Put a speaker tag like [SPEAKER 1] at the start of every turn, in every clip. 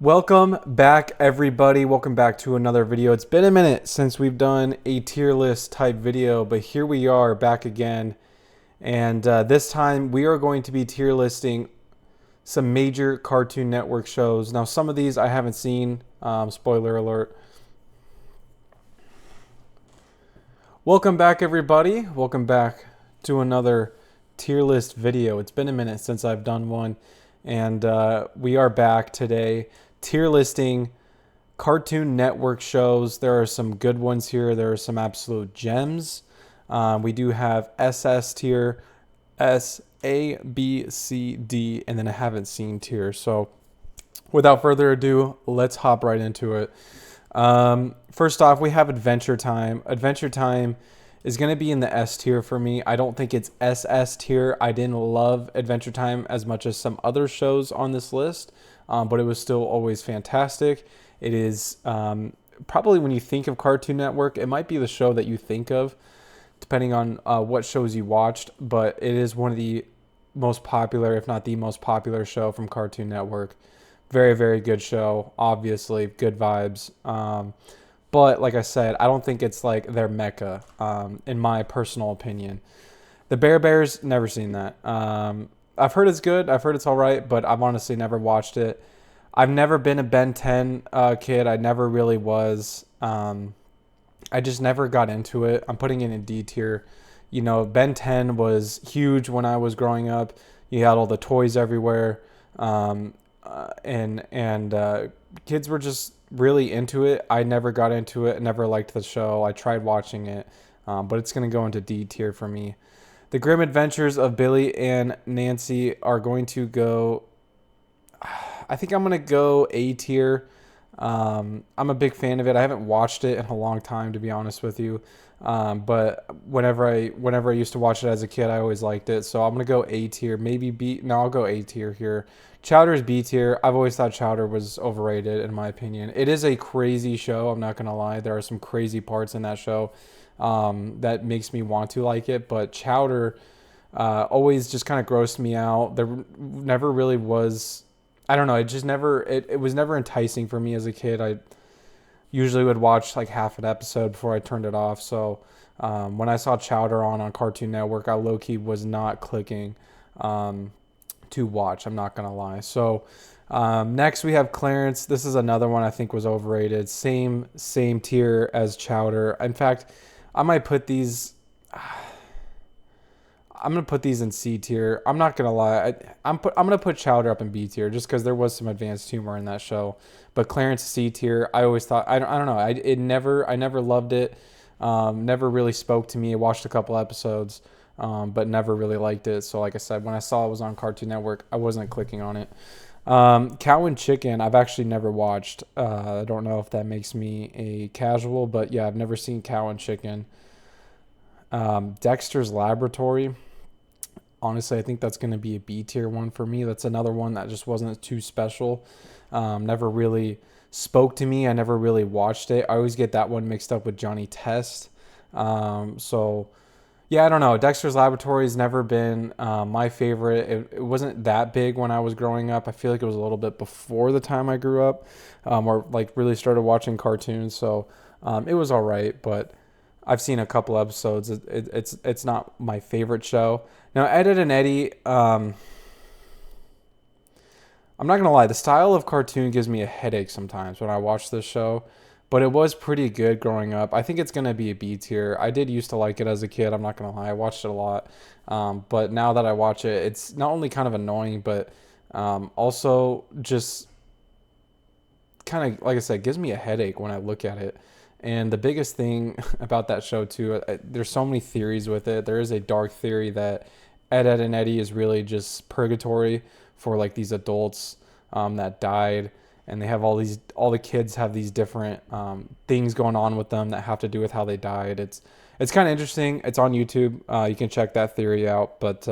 [SPEAKER 1] Welcome back, everybody. Welcome back to another video. It's been a minute since we've done a tier list type video, but here we are back again. And this time we are going to be tier listing some major Cartoon Network shows. Now, some of these I haven't seen. Spoiler alert. Welcome back, everybody. Welcome back to another tier list video. It's been a minute since I've done one, and we are back today tier listing Cartoon Network shows. There are some good ones here. There are some absolute gems. We do have SS tier, S, A, B, C, D, and then a haven't seen tier. So without further ado, let's hop right into it. First off, we have Adventure Time. Adventure Time is going to be in the S tier for me. I don't think it's SS tier. I didn't love Adventure Time as much as some other shows on this list, but it was still always fantastic. It is probably, when you think of Cartoon Network, it might be the show that you think of, depending on what shows you watched, but it is one of the most popular, if not the most popular show from Cartoon Network. Very, very good show. Obviously, good vibes. But like I said, I don't think it's like their mecca, in my personal opinion. The Bear Bears, never seen that. I've heard it's good. I've heard it's all right, but I've honestly never watched it. I've never been a Ben 10 kid. I never really was. I just never got into it. I'm putting it in D tier. You know, Ben 10 was huge when I was growing up. You had all the toys everywhere. And kids were just really into it. I never got into it. Never liked the show. I tried watching it, but it's going to go into D tier for me. The Grim Adventures of Billy and Nancy are going to go, I think I'm going to go A tier. I'm a big fan of it. I haven't watched it in a long time, to be honest with you. But whenever I used to watch it as a kid, I always liked it. So I'm going to go A tier, maybe B. No, I'll go A tier here. Chowder's B tier. I've always thought Chowder was overrated, in my opinion. It is a crazy show. I'm not going to lie. There are some crazy parts in that show that makes me want to like it. But Chowder always just kind of grossed me out. There never really was. I don't know. It just never. It was never enticing for me as a kid. I usually would watch like half an episode before I turned it off. So when I saw Chowder on Cartoon Network, I low-key was not clicking to watch. I'm not going to lie. So next we have Clarence. This is another one I think was overrated. Same tier as Chowder. In fact, I might put these... I'm going to put these in C tier. I'm not going to lie. I'm going to put Chowder up in B tier just because there was some advanced humor in that show. But Clarence C tier, I always thought, I don't know. I never loved it. Never really spoke to me. I watched a couple episodes, but never really liked it. So like I said, when I saw it was on Cartoon Network, I wasn't clicking on it. Cow and Chicken, I've actually never watched. I don't know if that makes me a casual, but yeah, I've never seen Cow and Chicken. Dexter's Laboratory. Honestly, I think that's going to be a B tier one for me. That's another one that just wasn't too special. Never really spoke to me. I never really watched it. I always get that one mixed up with Johnny Test. So, yeah, I don't know. Dexter's Laboratory has never been my favorite. It wasn't that big when I was growing up. I feel like it was a little bit before the time I grew up, or like really started watching cartoons. So it was all right, but I've seen a couple episodes. It's not my favorite show. Now, Ed, Edd n Eddy, I'm not going to lie. The style of cartoon gives me a headache sometimes when I watch this show, but it was pretty good growing up. I think it's going to be a B tier. I did used to like it as a kid. I'm not going to lie. I watched it a lot. But now that I watch it, it's not only kind of annoying, but also just kind of, like I said, gives me a headache when I look at it. And the biggest thing about that show, too, there's so many theories with it. There is a dark theory that Ed, Edd n Eddy is really just purgatory for like these adults that died, and they have all the kids have these different things going on with them that have to do with how they died. It's kind of interesting. It's on YouTube. You can check that theory out. But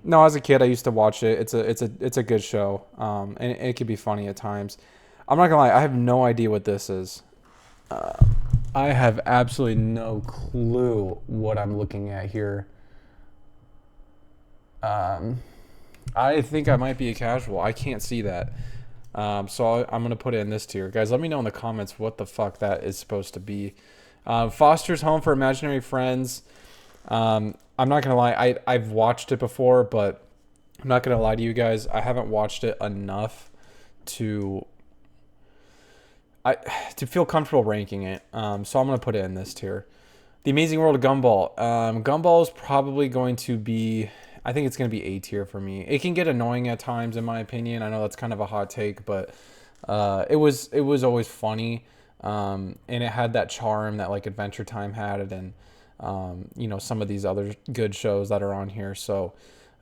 [SPEAKER 1] no, as a kid, I used to watch it. It's a good show, and it can be funny at times. I'm not gonna lie. I have no idea what this is. I have absolutely no clue what I'm looking at here. I think I might be a casual. I can't see that. I'm going to put it in this tier. Guys, let me know in the comments what the fuck that is supposed to be. Foster's Home for Imaginary Friends. I'm not going to lie. I've watched it before, but I'm not going to lie to you guys. I haven't watched it enough to feel comfortable ranking it. So I'm going to put it in this tier. The Amazing World of Gumball. Gumball is probably going to be, I think it's going to be A tier for me. It can get annoying at times, in my opinion. I know that's kind of a hot take, but it was always funny, and it had that charm that like Adventure Time had, and you know, some of these other good shows that are on here. So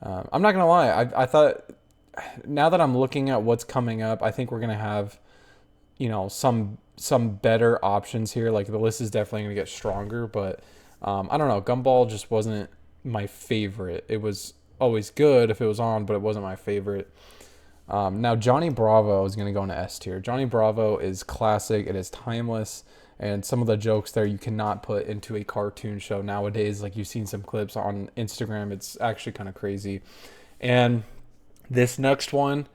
[SPEAKER 1] I'm not gonna lie. I thought, now that I'm looking at what's coming up, I think we're gonna have, you know, some better options here. Like the list is definitely gonna get stronger, but I don't know. Gumball just wasn't my favorite. It was always good if it was on, but it wasn't my favorite. Now Johnny Bravo is going to go into S tier. Johnny Bravo is classic. It is timeless. And some of the jokes there you cannot put into a cartoon show nowadays. Like you've seen some clips on Instagram. It's actually kind of crazy. And this next one,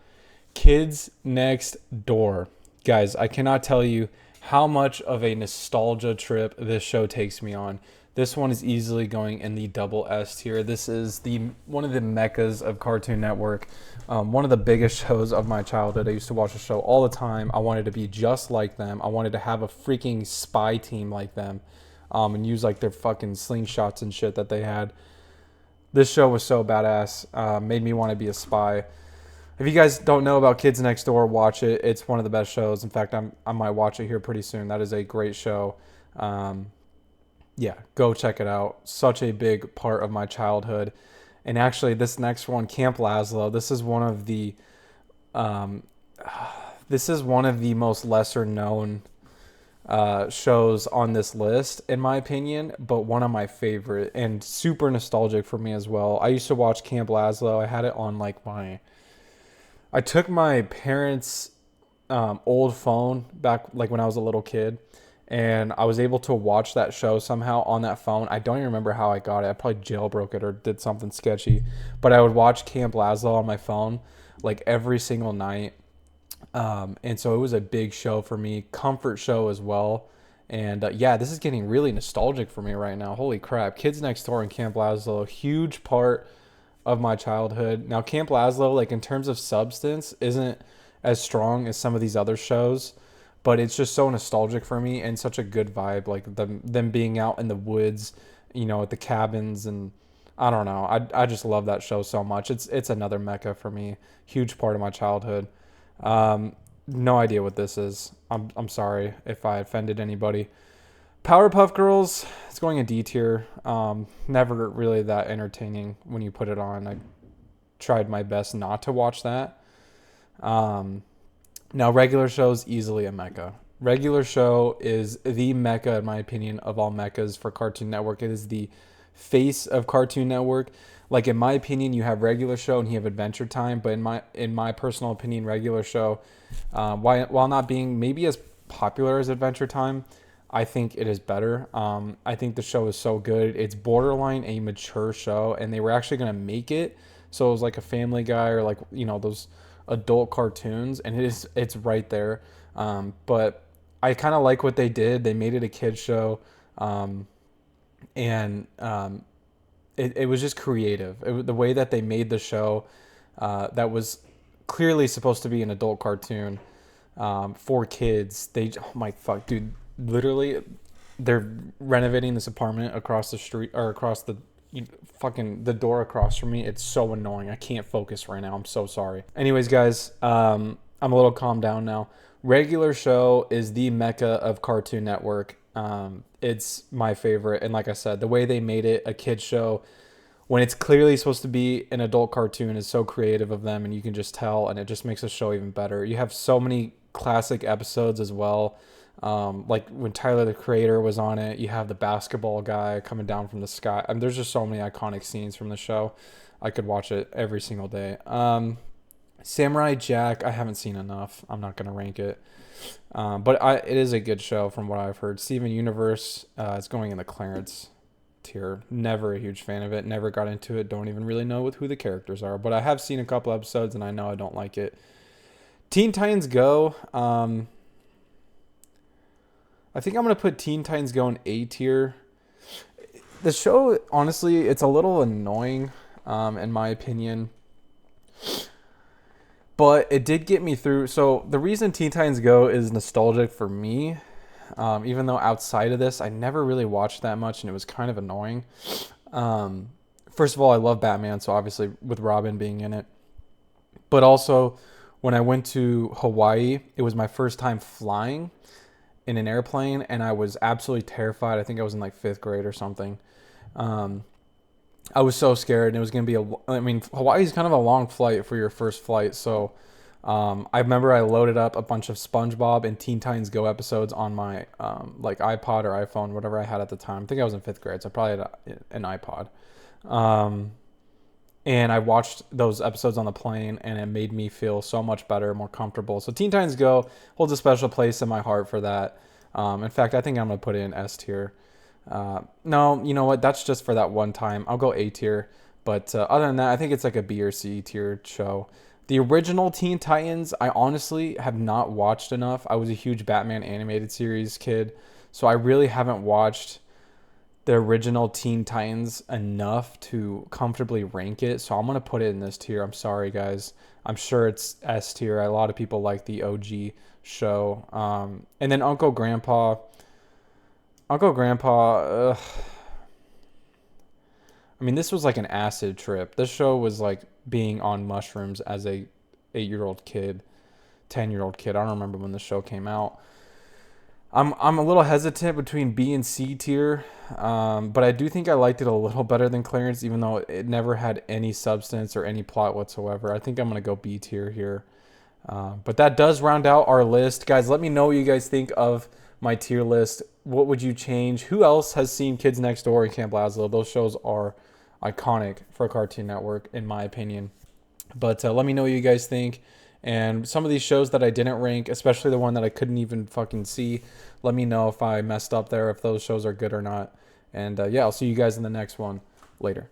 [SPEAKER 1] Kids Next Door. Guys, I cannot tell you how much of a nostalgia trip this show takes me on. This one is easily going in the double S tier. This is one of the meccas of Cartoon Network. One of the biggest shows of my childhood. I used to watch the show all the time. I wanted to be just like them. I wanted to have a freaking spy team like them, and use like their fucking slingshots and shit that they had. This show was so badass. Made me want to be a spy. If you guys don't know about Kids Next Door, watch it. It's one of the best shows. In fact, I might watch it here pretty soon. That is a great show. Yeah, go check it out. Such a big part of my childhood. And actually, this next one, Camp Lazlo, this is one of the most lesser known shows on this list, in my opinion, but one of my favorite and super nostalgic for me as well. I used to watch Camp Lazlo. I had it on like I took my parents' old phone back like when I was a little kid, and I was able to watch that show somehow on that phone. I don't even remember how I got it. I probably jailbroke it or did something sketchy. But I would watch Camp Lazlo on my phone like every single night. And so it was a big show for me. Comfort show as well. And yeah, this is getting really nostalgic for me right now. Holy crap. Kids Next Door and Camp Lazlo, huge part of my childhood. Now, Camp Lazlo, like in terms of substance, isn't as strong as some of these other shows, but it's just so nostalgic for me and such a good vibe. Like them being out in the woods, you know, at the cabins, and I don't know. I just love that show so much. It's another mecca for me. Huge part of my childhood. No idea what this is. I'm sorry if I offended anybody. Powerpuff Girls, it's going a D tier. Never really that entertaining when you put it on. I tried my best not to watch that. Now, Regular Show's easily a mecca. Regular Show is the mecca, in my opinion, of all meccas for Cartoon Network. It is the face of Cartoon Network. Like, in my opinion, you have Regular Show and you have Adventure Time, but in my personal opinion, Regular Show, while not being maybe as popular as Adventure Time, I think it is better. I think the show is so good. It's borderline a mature show, and they were actually going to make it so it was like a Family Guy or like, you know, those adult cartoons, and it's right there. But I kind of like what they did. They made it a kid show, and it was just creative. The way that they made the show, that was clearly supposed to be an adult cartoon for kids. Oh my fuck, dude. Literally, they're renovating this apartment across the street, or across the the door across from me. It's so annoying. I can't focus right now. I'm so sorry. Anyways, guys, I'm a little calmed down now. Regular Show is the mecca of Cartoon Network. It's my favorite, and like I said, the way they made it a kid show when it's clearly supposed to be an adult cartoon is so creative of them, and you can just tell, and it just makes the show even better. You have so many classic episodes as well. Like when Tyler the Creator was on it, you have the basketball guy coming down from the sky. I mean, there's just so many iconic scenes from the show. I could watch it every single day. Samurai Jack, I haven't seen enough. I'm not going to rank it. But it is a good show from what I've heard. Steven Universe is going in the Clarence tier. Never a huge fan of it. Never got into it. Don't even really know who the characters are. But I have seen a couple episodes, and I know I don't like it. Teen Titans Go. I think I'm gonna put Teen Titans Go in A tier. The show, honestly, it's a little annoying, in my opinion, but it did get me through. So the reason Teen Titans Go is nostalgic for me, even though outside of this, I never really watched that much, and it was kind of annoying. First of all, I love Batman, so obviously with Robin being in it, but also when I went to Hawaii, it was my first time flying in an airplane, and I was absolutely terrified. I think I was in like fifth grade or something. Um, I was so scared, and it was going to be I mean, Hawaii's kind of a long flight for your first flight. So I remember I loaded up a bunch of SpongeBob and Teen Titans Go episodes on my like iPod or iPhone, whatever I had at the time. I think I was in fifth grade, so I probably had an iPod. Um, and I watched those episodes on the plane, and it made me feel so much better, more comfortable. So Teen Titans Go holds a special place in my heart for that. In fact, I think I'm gonna put it in S tier. No, you know what? That's just for that one time. I'll go A tier. But other than that, I think it's like a B or C tier show. The original Teen Titans, I honestly have not watched enough. I was a huge Batman animated series kid, so I really haven't watched the original Teen Titans enough to comfortably rank it. So I'm gonna put it in this tier. I'm sorry, guys. I'm sure it's S tier. A lot of people like the OG show. And then Uncle Grandpa. Uncle Grandpa. I mean, this was like an acid trip. This show was like being on mushrooms as a 8-year-old kid, 10-year-old kid. I don't remember when the show came out. I'm a little hesitant between B and C tier, but I do think I liked it a little better than Clarence, even though it never had any substance or any plot whatsoever. I think I'm gonna go B tier here. But that does round out our list, guys. Let me know what you guys think of my tier list. What would you change? Who else has seen Kids Next Door and Camp Lazlo? Those shows are iconic for Cartoon Network, in my opinion. But let me know what you guys think. And some of these shows that I didn't rank, especially the one that I couldn't even fucking see, let me know if I messed up there, if those shows are good or not. And yeah, I'll see you guys in the next one. Later.